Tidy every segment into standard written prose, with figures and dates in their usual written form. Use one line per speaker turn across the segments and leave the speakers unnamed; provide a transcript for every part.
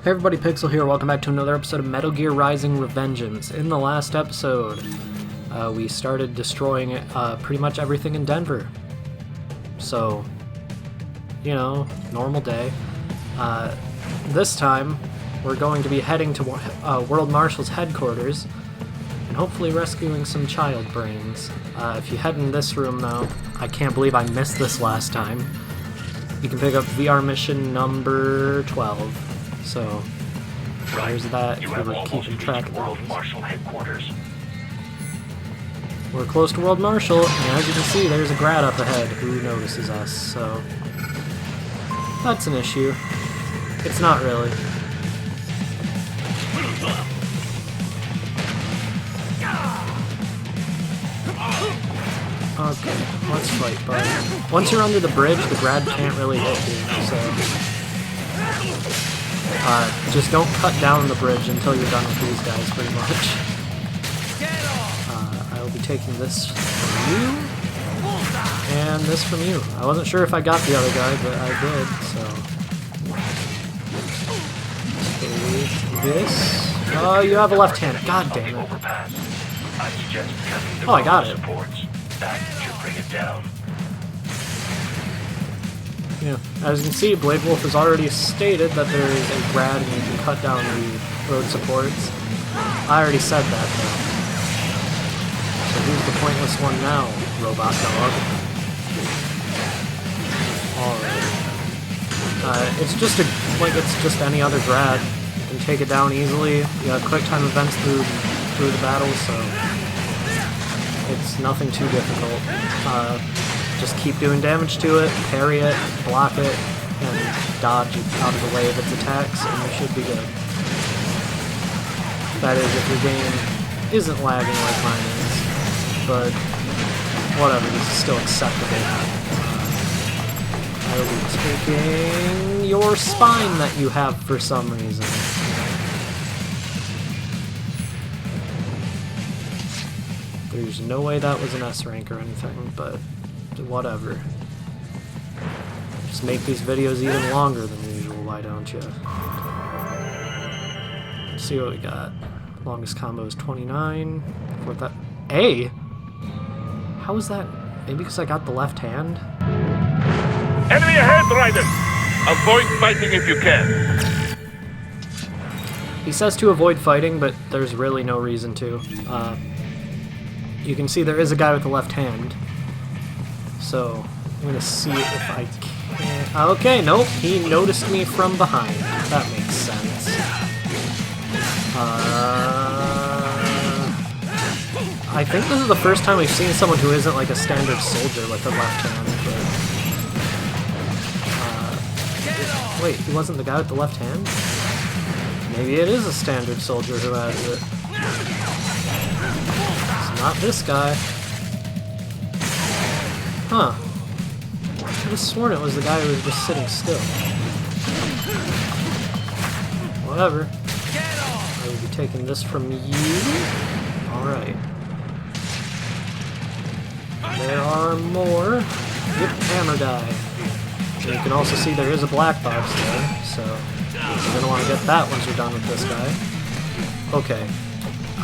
Hey everybody, Pixel here. Welcome back to another episode of Metal Gear Rising: Revengeance. In the last episode, we started destroying pretty much everything in Denver. So, you know, normal day. This time, we're going to be heading to World Marshal's headquarters and hopefully rescuing some child brains. If you head in this room, though, I can't believe I missed this last time. You can pick up VR mission number 12. So, there's that if we were keeping track of
World Marshal headquarters.
We're close to World Marshal, and as you can see, there's a grad up ahead who notices us, so that's an issue. It's not really. Okay, let's fight, bud. Once you're under the bridge, the grad can't really hit you, so just don't cut down the bridge until you're done with these guys, pretty much. I will be taking this from you, and this from you. I wasn't sure if I got the other guy, but I did, so. Okay, this. Oh, you have a left hand. God damn it. Oh, I got it.
That should bring it down.
Yeah, as you can see, Blade Wolf has already stated that there is a grad and you can cut down the road supports. I already said that, though. So who's the pointless one now, robot dog? Alright. It's just any other grad. You can take it down easily. You have quick time events through the battle, so it's nothing too difficult. Just keep doing damage to it, parry it, block it, and dodge out of the way of its attacks, and you should be good. That is, if your game isn't lagging like mine is. But, whatever, this is still acceptable. I will be taking your spine that you have for some reason. There's no way that was an S rank or anything, but whatever. Just make these videos even longer than usual, why don't you? Let's see what we got. Longest combo is 29. Fourth that. A? How is that? Maybe because I got the left hand?
Enemy ahead, Ryder! Avoid fighting if you can.
He says to avoid fighting, but there's really no reason to. You can see there is a guy with the left hand. So, I'm gonna see if I can. Okay, nope, he noticed me from behind. That makes sense. I think this is the first time we've seen someone who isn't like a standard soldier with a left hand, but. Wait, he wasn't the guy with the left hand? Maybe it is a standard soldier who has it. It's not this guy. Huh. I could have sworn it was the guy who was just sitting still. Whatever. I will be taking this from you. Alright. There are more. Yep, hammer die. And you can also see there is a black box there, so you're going to want to get that once you're done with this guy. Okay.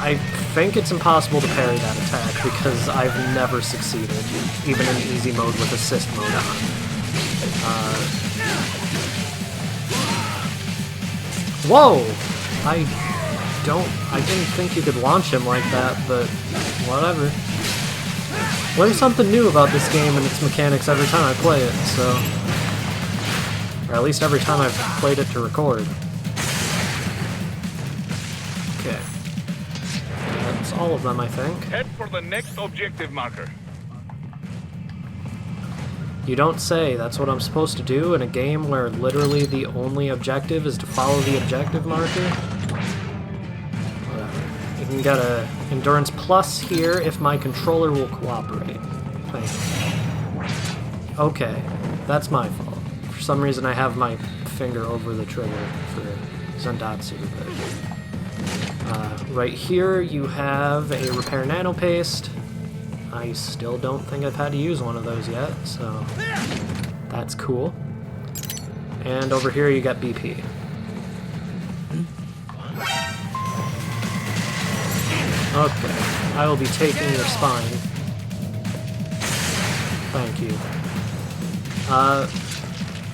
I think it's impossible to parry that attack because I've never succeeded, even in easy mode with assist mode on. Whoa! I didn't think you could launch him like that, but whatever. Learn something new about this game and its mechanics every time I play it, so. Or at least every time I've played it to record. Okay. That's all of them, I think.
Head for the next objective marker.
You don't say. That's what I'm supposed to do in a game where literally the only objective is to follow the objective marker? Whatever. You can get a Endurance Plus here if my controller will cooperate. Thank you. Okay. That's my fault. For some reason I have my finger over the trigger for Zendatsu, but right here you have a Repair Nano Paste. I still don't think I've had to use one of those yet, so that's cool. And over here you got BP. Okay, I will be taking your spine. Thank you.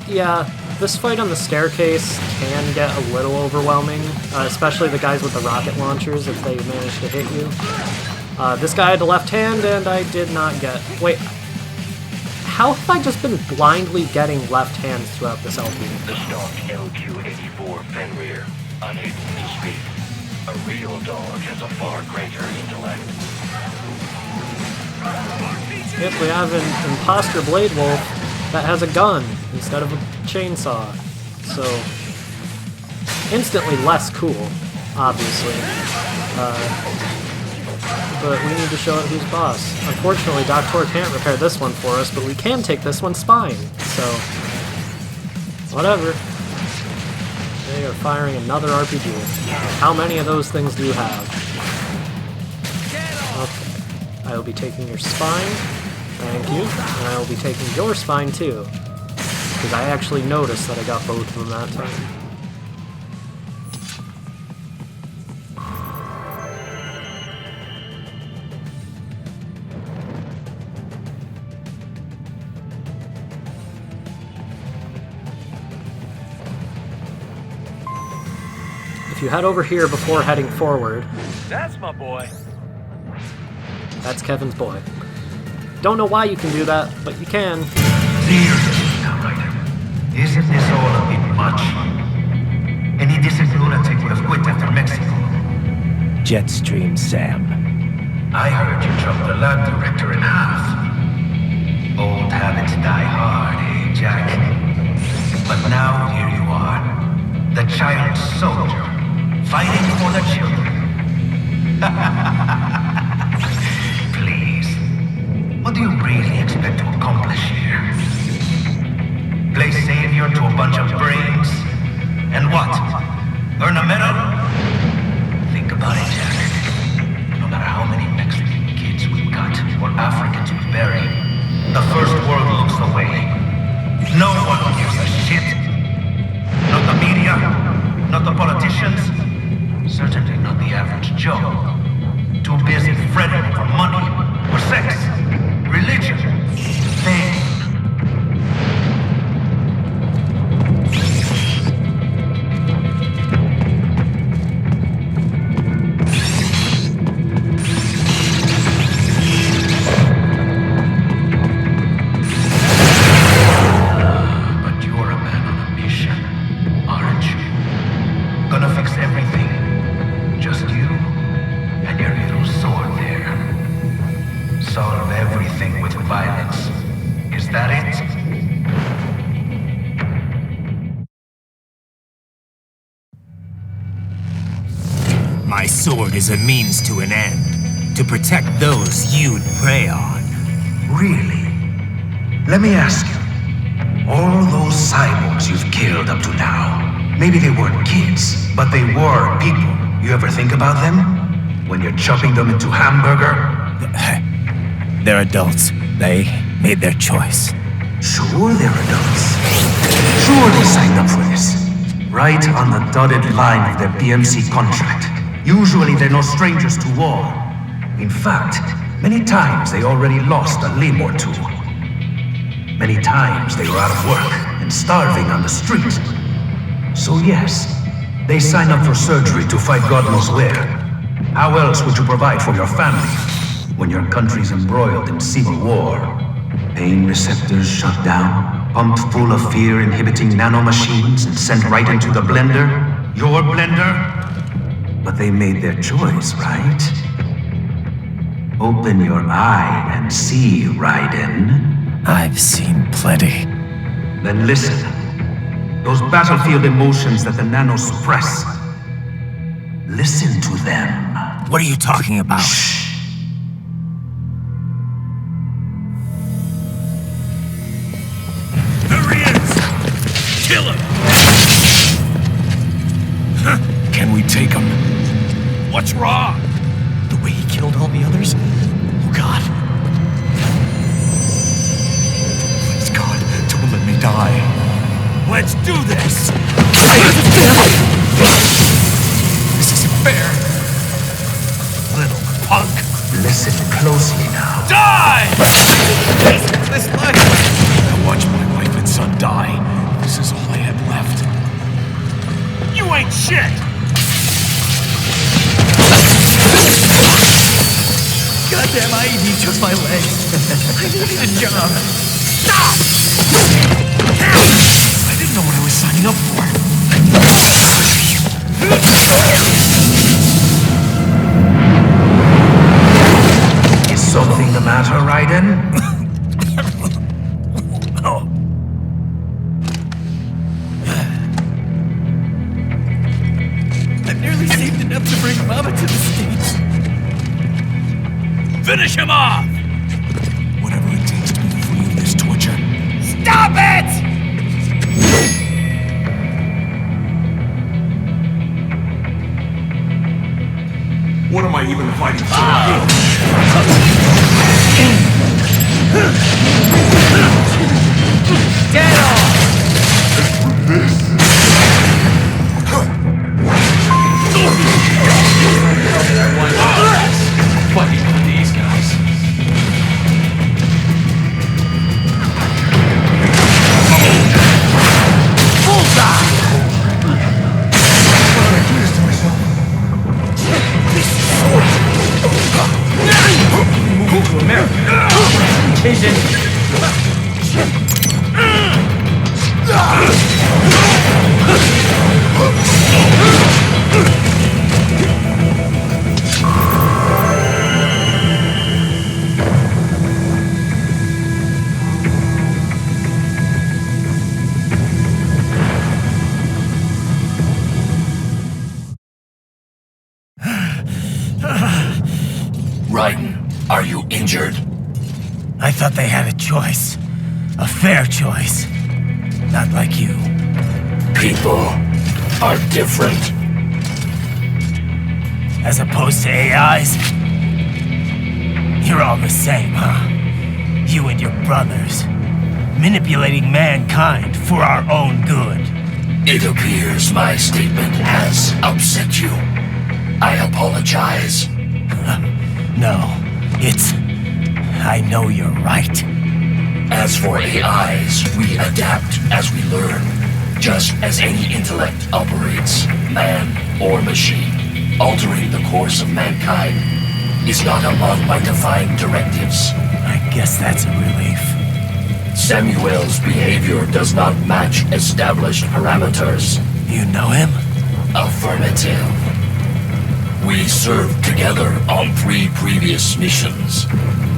Yeah, this fight on the staircase can get a little overwhelming, especially the guys with the rocket launchers if they manage to hit you. This guy had a left hand and I did not get... Wait, how have I just been blindly getting left hands throughout this LP?
The stalked LQ-84 Fenrir, unable to speak. A real dog has a far greater intellect.
Yep, we have an imposter Blade Wolf that has a gun instead of a chainsaw. So, instantly less cool, obviously. But we need to show it who's boss. Unfortunately, Doctor can't repair this one for us, but we can take this one's spine. So, whatever. They are firing another RPG. How many of those things do you have? Okay. I will be taking your spine. Thank you. And I will be taking your spine too. Because I actually noticed that I got both of them that time. If you head over here before heading forward...
That's my boy.
That's Kevin's boy. Don't know why you can do that, but you can.
Seriously now, Ryder. Isn't this all a bit much? Any decent lunatic would have quit after Mexico.
Jetstream Sam.
I heard you chopped the lab director in half. Old habits die hard, eh, Jack? But now here you are. The child soldier. Fighting for the children. Please. What do you really expect to accomplish here? Play savior to a bunch of brains? And what? Earn a medal? Think about it, Jack. No matter how many Mexican kids we cut or Africans we bury, the first world looks away. No one gives a shit. Not the media, not the politicians, certainly not the average Joe. Too busy fretting for money, or sex, religion, fame. But you're a man on a mission, aren't you? Gonna fix everything. Just you and your little sword there. Solve everything with violence. Is that it?
My sword is a means to an end. To protect those you'd prey on.
Really? Let me ask you. All those cyborgs you've killed up to now, maybe they weren't kids, but they were people. You ever think about them? When you're chopping them into hamburger?
They're adults. They made their choice.
Sure they're adults. Sure they signed up for this. Right on the dotted line of their BMC contract. Usually they're no strangers to war. In fact, many times they already lost a limb or two. Many times they were out of work and starving on the street. So yes, they signed up for surgery to fight God knows where. How else would you provide for your family when your country's embroiled in civil war? Pain receptors shut down, pumped full of fear-inhibiting nanomachines and sent right into the blender? Your blender? But they made their choice, right? Open your eye and see, Raiden.
I've seen plenty.
Then listen. Those battlefield emotions that the nanos suppress. Listen to them.
What are you talking about?
Shh.
There he is! Kill him!
Can we take him?
What's wrong?
The way he killed all the others? Oh God. Please God, don't let me die.
Let's do this!
This isn't fair.
Little
ain't shit!
Goddamn IED took my leg. I needed a job.
Stop!
I didn't know what I was signing up for.
Is something the matter, Raiden?
I've nearly saved enough to bring Mama to the States.
Finish him off!
Whatever it takes to be free of this torture.
Stop it!
What am I even fighting for?
Get off!
Fighting for these guys.
Raiden, are you injured?
I thought they had a choice. A fair choice. Not like you.
People are different.
As opposed to AIs? You're all the same, huh? You and your brothers. Manipulating mankind for our own good.
It appears my statement has upset you. I apologize.
No, it's... I know you're right.
As for AIs, we adapt as we learn. Just as any intellect operates, man or machine. Altering the course of mankind is not among my defined directives.
I guess that's a relief.
Samuel's behavior does not match established parameters.
You know him?
Affirmative. We served together on 3 previous missions.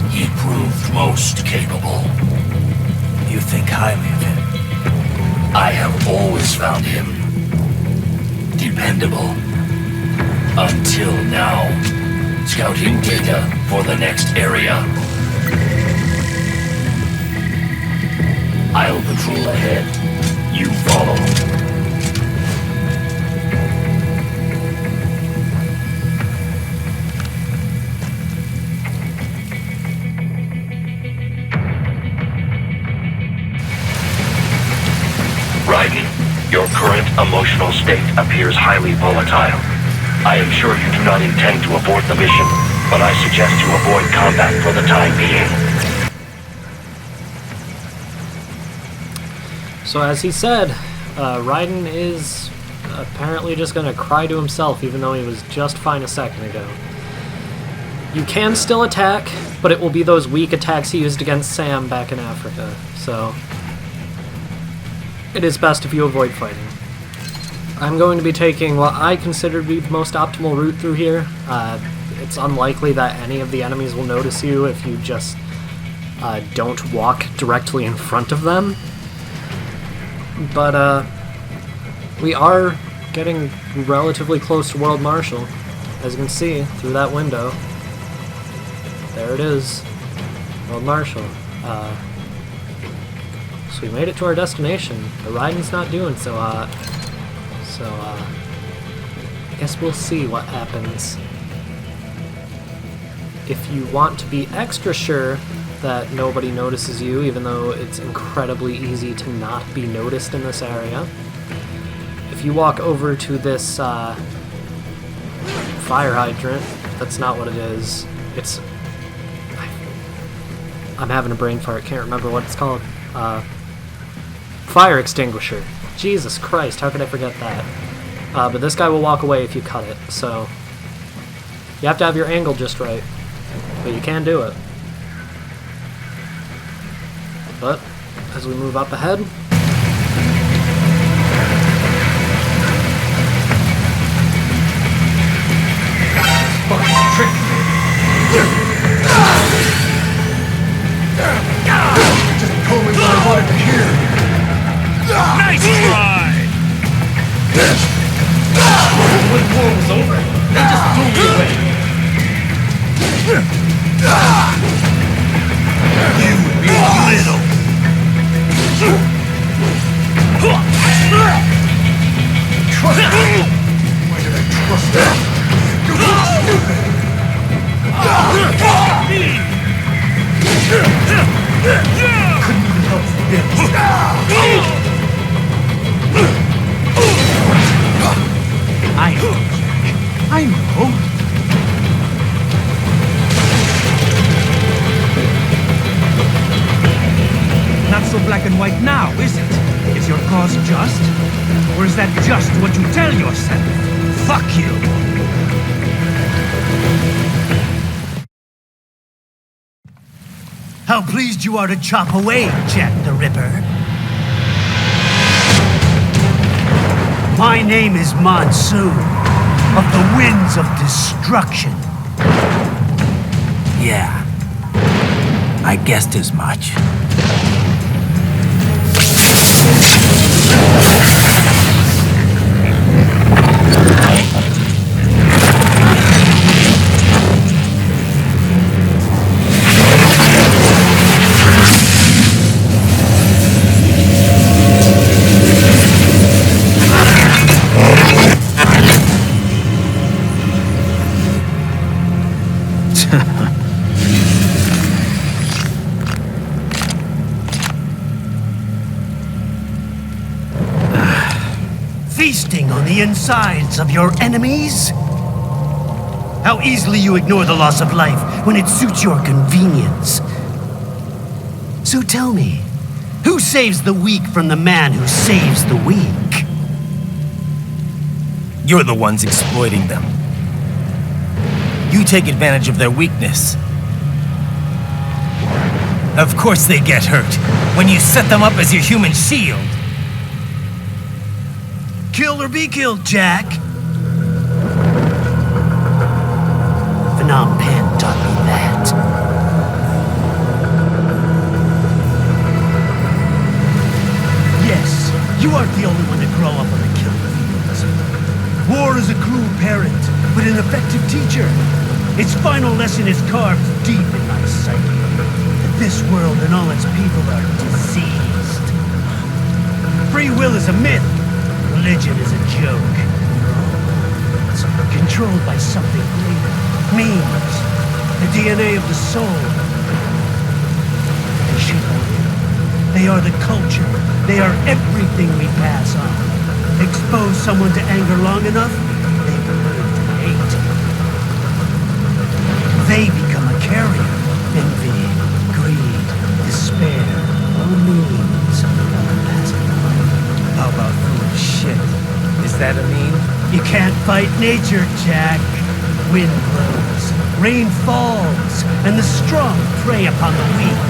He proved most capable.
You think highly of him?
I have always found him dependable. Until now. Scouting data for the next area. I'll patrol ahead. You follow. Raiden, your current emotional state appears highly volatile. I am sure you do not intend to abort the mission, but I suggest you avoid combat for the time being.
So as he said, Raiden is apparently just going to cry to himself, even though he was just fine a second ago. You can still attack, but it will be those weak attacks he used against Sam back in Africa, so it is best if you avoid fighting. I'm going to be taking what I consider to be the most optimal route through here. It's unlikely that any of the enemies will notice you if you just don't walk directly in front of them. But we are getting relatively close to World Marshal, as you can see through that window. There it is, World Marshal. So we made it to our destination. The Raiden's not doing so hot. So, I guess we'll see what happens. If you want to be extra sure that nobody notices you, even though it's incredibly easy to not be noticed in this area, if you walk over to this fire hydrant, that's not what it is. It's... I'm having a brain fart, can't remember what it's called. Fire extinguisher. Jesus Christ, how could I forget that? But this guy will walk away if you cut it, so you have to have your angle just right. But you can do it. But as we move up ahead,
Just told me what I wanted to hear.
Nice try!
When the war was over, they just threw me away. You would be little. Trust me. Why did I trust them? You're so stupid. Couldn't even help this. I know. Not so black and white now, is it? Is your cause just? Or is that just what you tell yourself? Fuck you!
How pleased you are to chop away, Jack the Ripper. My name is Monsoon, of the Winds of Destruction. Yeah, I guessed as much. Feasting on the insides of your enemies? How easily you ignore the loss of life when it suits your convenience. So tell me, who saves the weak from the man who saves the weak? You're the ones exploiting them. You take advantage of their weakness. Of course they get hurt when you set them up as your human shield. Kill or be killed, Jack. Phnom Penh taught me that.
Yes, you aren't the only one to grow up on the killing fields. War is a cruel parent, but an effective teacher. Its final lesson is carved deep in my psyche. That this world and all its people are diseased. Free will is a myth. Religion is a joke. It's controlled by something greater. Memes. The DNA of the soul. They should know. They are the culture. They are everything we pass on. Expose someone to anger long enough, they will learn to hate. They become a carrier. Envy, greed, despair, all means of passing life. How about foolish shit? Is that a meme? You can't fight nature, Jack. Wind blows, rain falls, and the strong prey upon the weak.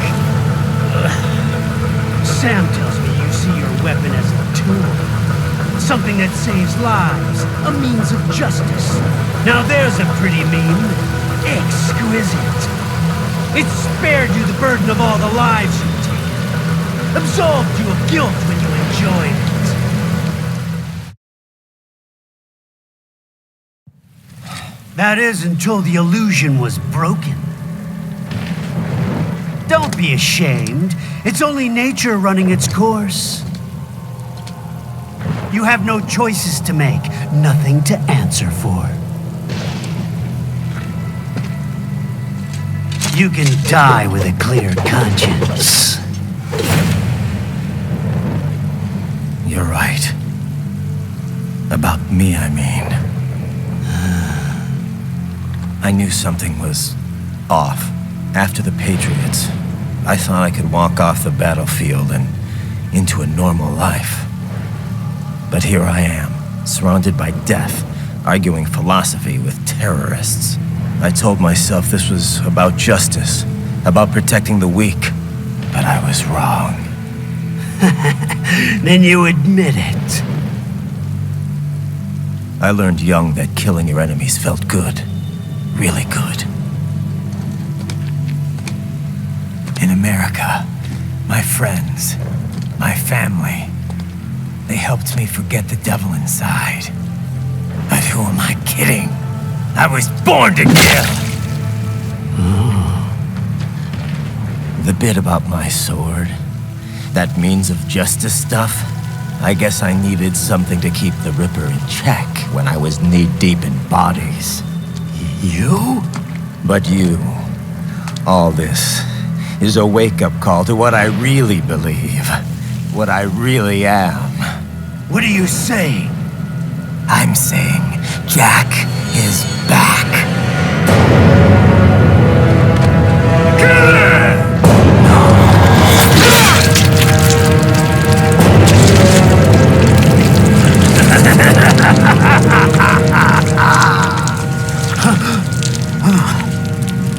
Sam tells me you see your weapon as a tool. Something that saves lives, a means of justice. Now there's a pretty meme. Exquisite. It spared you the burden of all the lives you've taken. Absolved you of guilt when you enjoyed it.
That is until the illusion was broken. Don't be ashamed. It's only nature running its course. You have no choices to make, nothing to answer for. You can die with a clear conscience. You're right. About me, I mean. I knew something was off. After the Patriots, I thought I could walk off the battlefield and into a normal life. But here I am,
surrounded by death, arguing philosophy with terrorists. I told myself this was about justice, about protecting the weak, but I was wrong.
Then you admit it.
I learned young that killing your enemies felt good. Really good. In America, my friends, my family, they helped me forget the devil inside. But who am I kidding? I was born to kill! The bit about my sword, that means of justice stuff, I guess I needed something to keep the Ripper in check when I was knee-deep in bodies.
You?
But you, all this, is a wake-up call to what I really believe, what I really am.
What are you saying?
I'm saying Jack is back.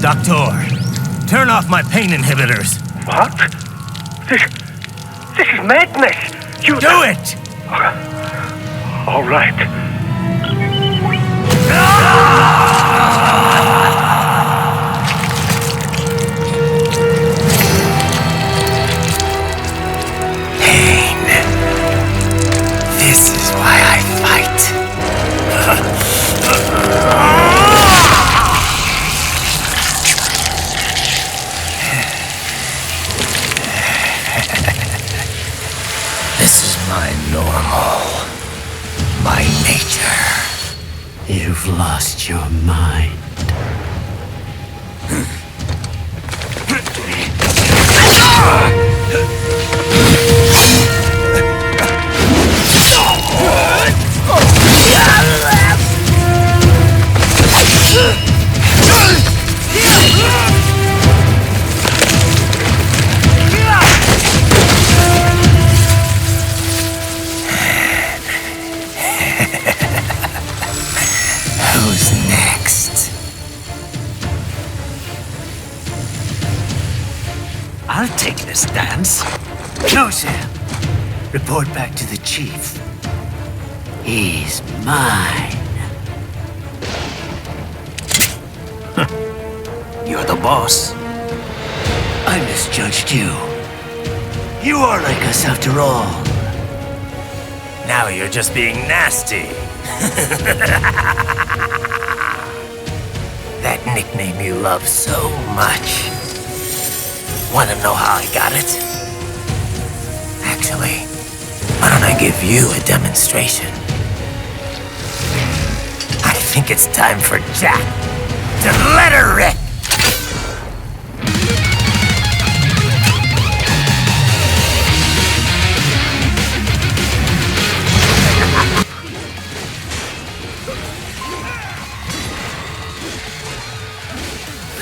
Doctor, turn off my pain inhibitors.
What? This is madness! You
Do it!
All right.
Pain. This is why I fight. This is my normal. My nature.
You've lost your mind.
Who's next?
I'll take this dance. No, Sam. Report back to the chief. He's mine.
You're the boss.
I misjudged you. You are like us after all.
Now you're just being nasty. That nickname you love so much. Want to know how I got it? Actually, why don't I give you a demonstration? I think it's time for Jack to let her rip.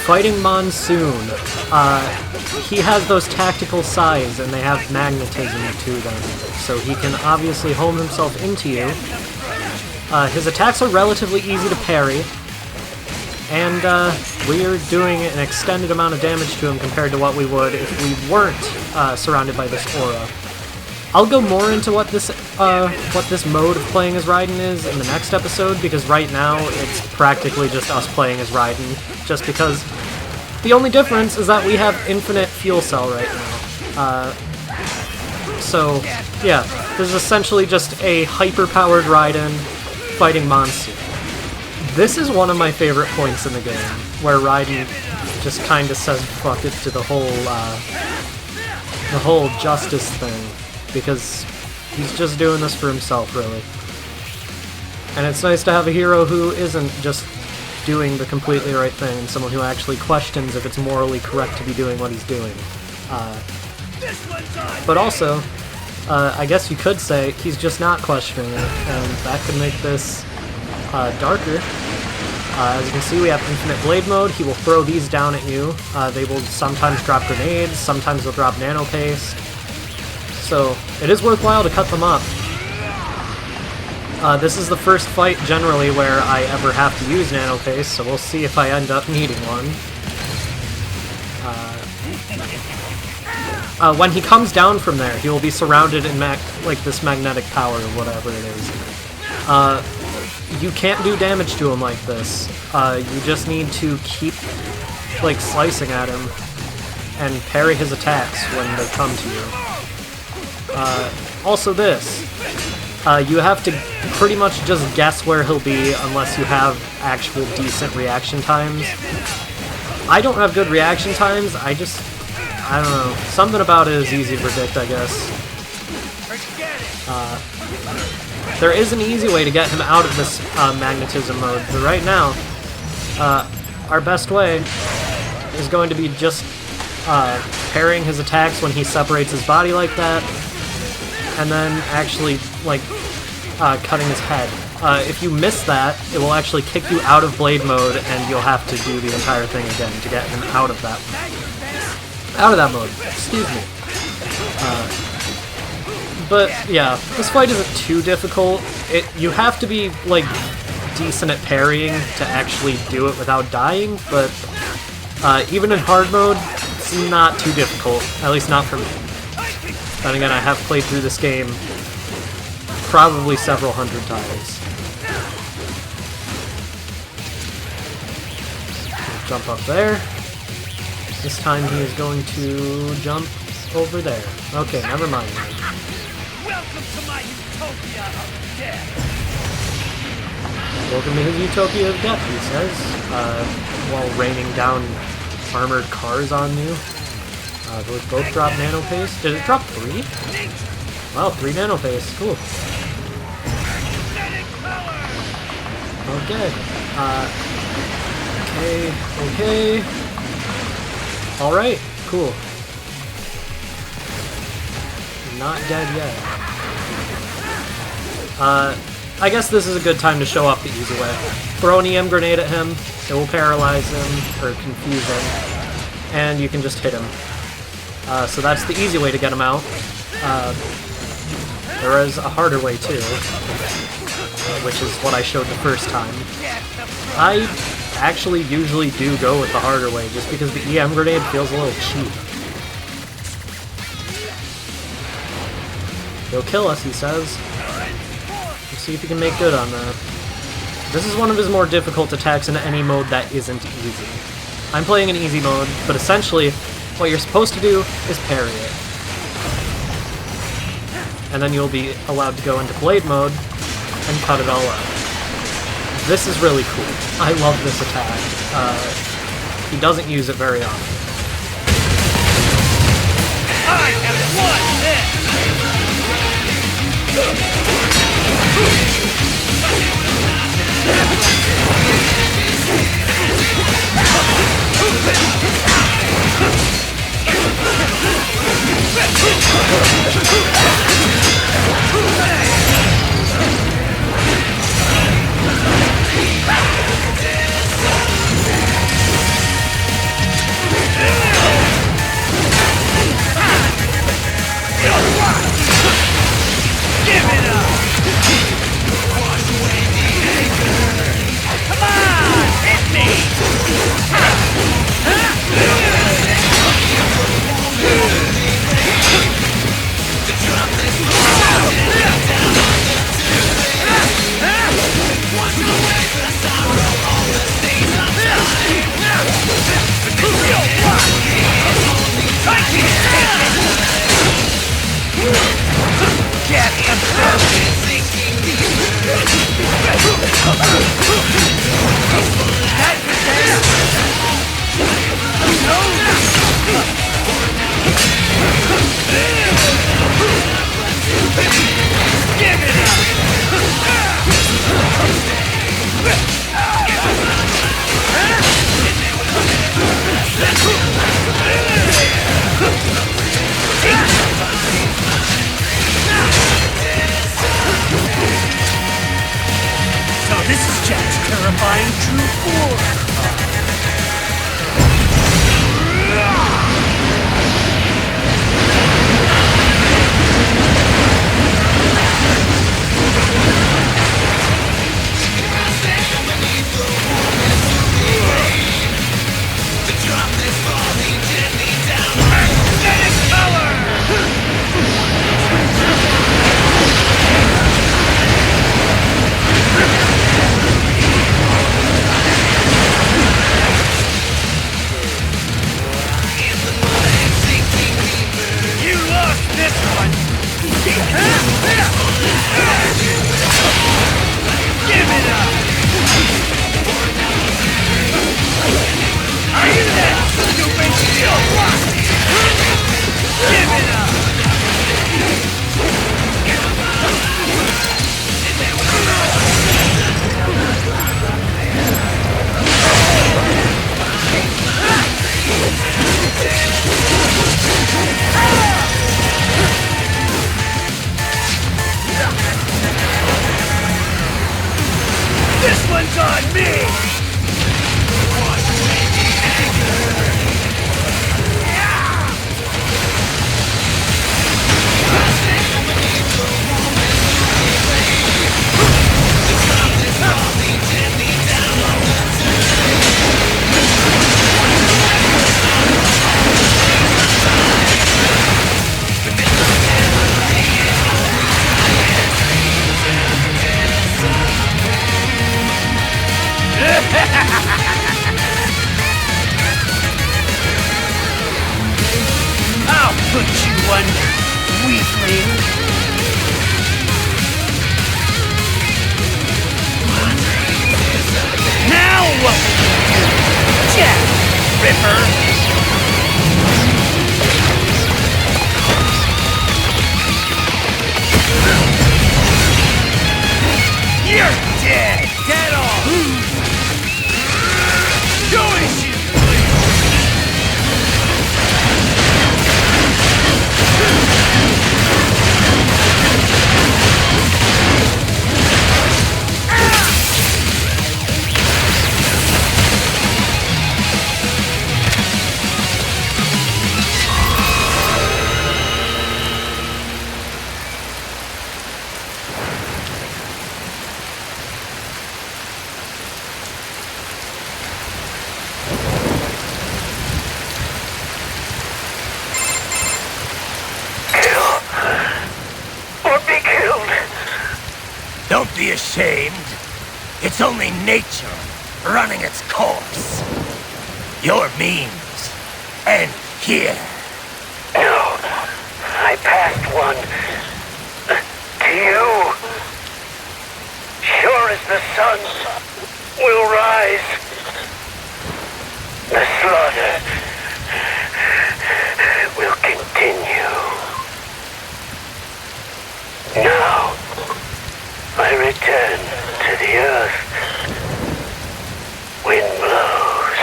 Fighting Monsoon. He has those tactical sighs, and they have magnetism to them, so he can obviously home himself into you. His attacks are relatively easy to parry, and we are doing an extended amount of damage to him compared to what we would if we weren't surrounded by this aura. I'll go more into what this mode of playing as Raiden is in the next episode, because right now it's practically just us playing as Raiden, just because the only difference is that we have infinite fuel cell right now. So, yeah, this is essentially just a hyper-powered Raiden fighting Monsoon. This is one of my favorite points in the game, where Raiden just kind of says fuck it to the whole justice thing, because he's just doing this for himself, really. And it's nice to have a hero who isn't just doing the completely right thing, and someone who actually questions if it's morally correct to be doing what he's doing. But also, I guess you could say he's just not questioning it, and that could make this darker. As you can see, we have infinite blade mode. He will throw these down at you. They will sometimes drop grenades, sometimes they'll drop nano paste. So it is worthwhile to cut them up. This is the first fight generally where I ever have to use nano paste, so we'll see if I end up needing one. When he comes down from there, he will be surrounded in like this magnetic power or whatever it is. You can't do damage to him like this. You just need to keep like slicing at him and parry his attacks when they come to you. Also this, you have to pretty much just guess where he'll be unless you have actual decent reaction times. I don't have good reaction times, I don't know. Something about it is easy to predict, I guess. There is an easy way to get him out of this magnetism mode, but right now, our best way is going to be just parrying his attacks when he separates his body like that, and then actually, like, cutting his head. If you miss that, it will actually kick you out of blade mode, and you'll have to do the entire thing again to get him out of that mode. Excuse me. But yeah, this fight isn't too difficult. You have to be like decent at parrying to actually do it without dying, but even in hard mode, it's not too difficult. At least not for me. Then again, I have played through this game probably several hundred times. Jump up there. This time he is going to jump over there. Okay, never mind.
Welcome to my utopia of death.
Welcome to his utopia of death, he says, while raining down armored cars on you. Those both drop nano paste. Did it drop 3? Wow, 3 nano paste. Cool. Okay. Okay. Alright, cool. Not dead yet. I guess this is a good time to show off the easy way. Throw an EM grenade at him, it will paralyze him, or confuse him, and you can just hit him. So that's the easy way to get him out. There is a harder way too, which is what I showed the first time. I actually usually do go with the harder way, just because the EM grenade feels a little cheap. He'll kill us, he says. Let's see if he can make good on that. This is one of his more difficult attacks in any mode that isn't easy. I'm playing in easy mode, but essentially, what you're supposed to do is parry it. And then you'll be allowed to go into blade mode and cut it all out. This is really cool. I love this attack. He doesn't use it very often.
I have won this! terrifying true form.
one's on me! I'll put you under, weakling! Now what will you do, Jack Ripper? You're dead! Dead on! Joyce, you
Don't be ashamed. It's only nature running its course. Your means end here.
No, I passed one. To you. Sure as the sun will rise. The slaughter will continue. Now, I return to the earth. Wind blows.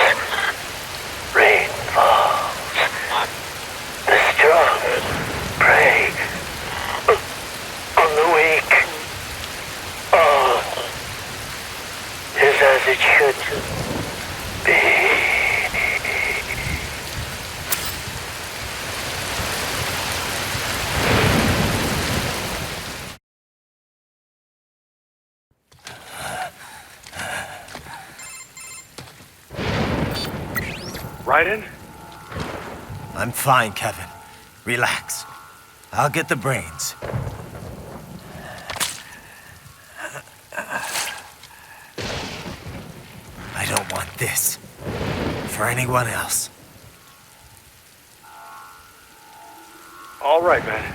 Rain falls. The strong prey on the weak. All is as it should be.
Raiden?
I'm fine, Kevin. Relax. I'll get the brains. I don't want this for anyone else.
All right, man.